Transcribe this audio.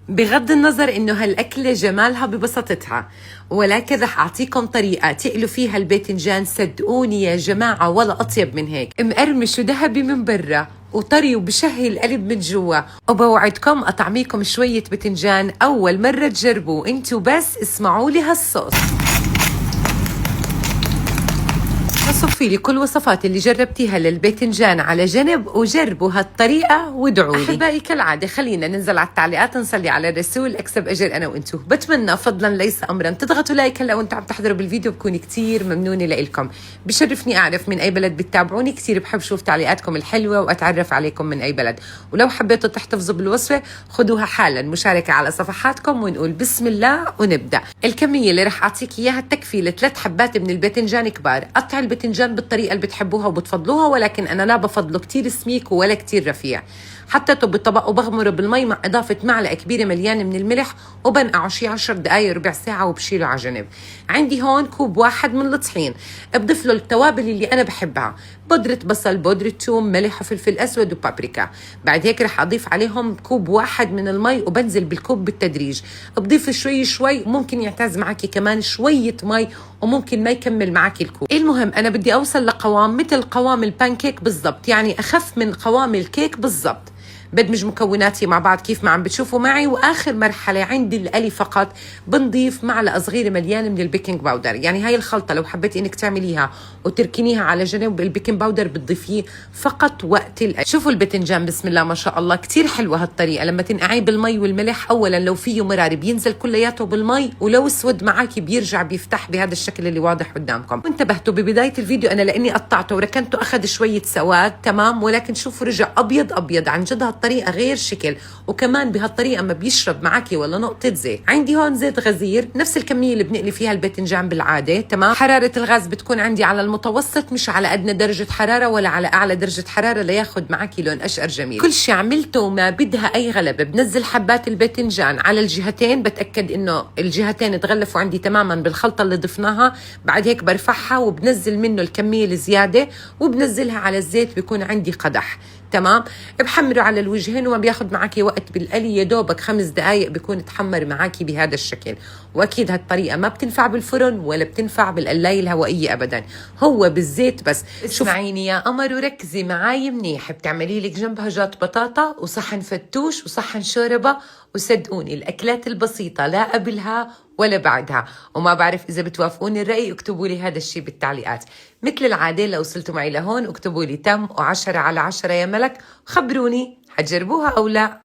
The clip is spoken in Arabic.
بغض النظر انه هالاكله جمالها ببساطتها، ولكن رح اعطيكم طريقه تقلوا فيها الباذنجان. صدقوني يا جماعه ولا اطيب من هيك، مقرمش وذهبي من برا وطري وبشهي القلب من جوا. وبوعدكم اطعميكم شويه باذنجان اول مره تجربوه انتوا، بس اسمعوا لي هالصوت. صفي لي كل وصفات اللي جربتيها للباذنجان على جنب، وجربوا هالطريقة وادعوا لي. أحبائي كالعادة خلينا ننزل على التعليقات، نصلي على الرسول، اكسب أجر أنا وأنتو. بتمنى فضلا ليس أمرا تضغطوا لايك هلا وأنتوا عم تحضروا بالفيديو، بكون كتير ممنونة لإلكم. بشرفني أعرف من أي بلد بتتابعوني، كتير بحب شوف تعليقاتكم الحلوة وأتعرف عليكم من أي بلد. ولو حبيتوا تحتفظوا بالوصفة خدوها حالا مشاركة على صفحاتكم، ونقول بسم الله ونبدأ. الكمية اللي رح أعطيك إياها تكفي ل3 حبات من الباذنجان كبار. قطع الباذنجان بالطريقة اللي بتحبوها وبتفضلوها، ولكن أنا لا بفضله كتير سميك ولا كتير رفيع. حطيته بالطبق وبغمره بالمي مع إضافة معلقة كبيرة مليانة من الملح، وبنقعه شي 10 دقايق ربع ساعة وبشيله على جنب. عندي هون كوب واحد من الطحين، بضيف له التوابل اللي أنا بحبها، بودرة بصل، بودرة ثوم، ملح وفلفل أسود وبابريكا. بعد هيك رح أضيف عليهم كوب واحد من المي، وبنزل بالكوب بالتدريج. بضيف شوي شوي، ممكن يعتز معك كمان شوية مي، وممكن ما يكمل معك الكوب. المهم أنا بدي أوصل لقوام مثل قوام البانكيك بالضبط، يعني أخف من قوام الكيك بالضبط. بدمج مكوناتي مع بعض كيف ما عم بتشوفوا معي. واخر مرحله عندي القلي فقط، بنضيف معلقه صغيره مليانه من البيكنج باودر. يعني هاي الخلطه لو حبيتي انك تعمليها وتركنيها على جنب، البيكنج باودر بتضيفيه فقط وقت القلي. شوفوا الباذنجان بسم الله ما شاء الله كتير حلوه هالطريقه. لما تنقعيه بالمي والملح، اولا لو فيه مرار بينزل كلياته بالمي، ولو اسود معك بيرجع بيفتح بهذا الشكل اللي واضح قدامكم. وانتبهتوا ببدايه الفيديو انا لاني قطعته وركنته اخذ شويه سواد تمام، ولكن شوفوا رجع ابيض ابيض. عن جد هالطريقه غير شكل، وكمان بهالطريقه ما بيشرب معك ولا نقطه زيت. عندي هون زيت غزير نفس الكميه اللي بنقلي فيها الباذنجان بالعاده تمام. حراره الغاز بتكون عندي على المتوسط، مش على ادنى درجه حراره ولا على اعلى درجه حراره، لياخد معك لون اشقر جميل. كل شيء عملته وما بدها اي غلبه. بنزل حبات الباذنجان على الجهتين، بتاكد انه الجهتين تغلفوا عندي تماما بالخلطه اللي ضفناها. بعد هيك برفعها وبنزل منه الكميه الزياده، وبنزلها على الزيت. بيكون عندي قدح تمام، بحمره على الوجهين، وما بياخد معك وقت بالقلي، يا دوبك 5 دقائق بيكون تحمر معك بهذا الشكل. واكيد هالطريقه ما بتنفع بالفرن ولا بتنفع بالقلايه الهوائيه ابدا، هو بالزيت بس. اسمعيني يا قمر وركزي معي منيح. بتعملي لك جنبها جات بطاطا وصحن فتوش وصحن شوربه، وصدقوني الاكلات البسيطه لا قبلها ولا بعدها. وما بعرف إذا بتوافقوني الرأي، اكتبوا لي هذا الشيء بالتعليقات. مثل العادة لو وصلتوا معي لهون اكتبوا لي تم و10 على 10 يا ملك، خبروني حتجربوها أو لا.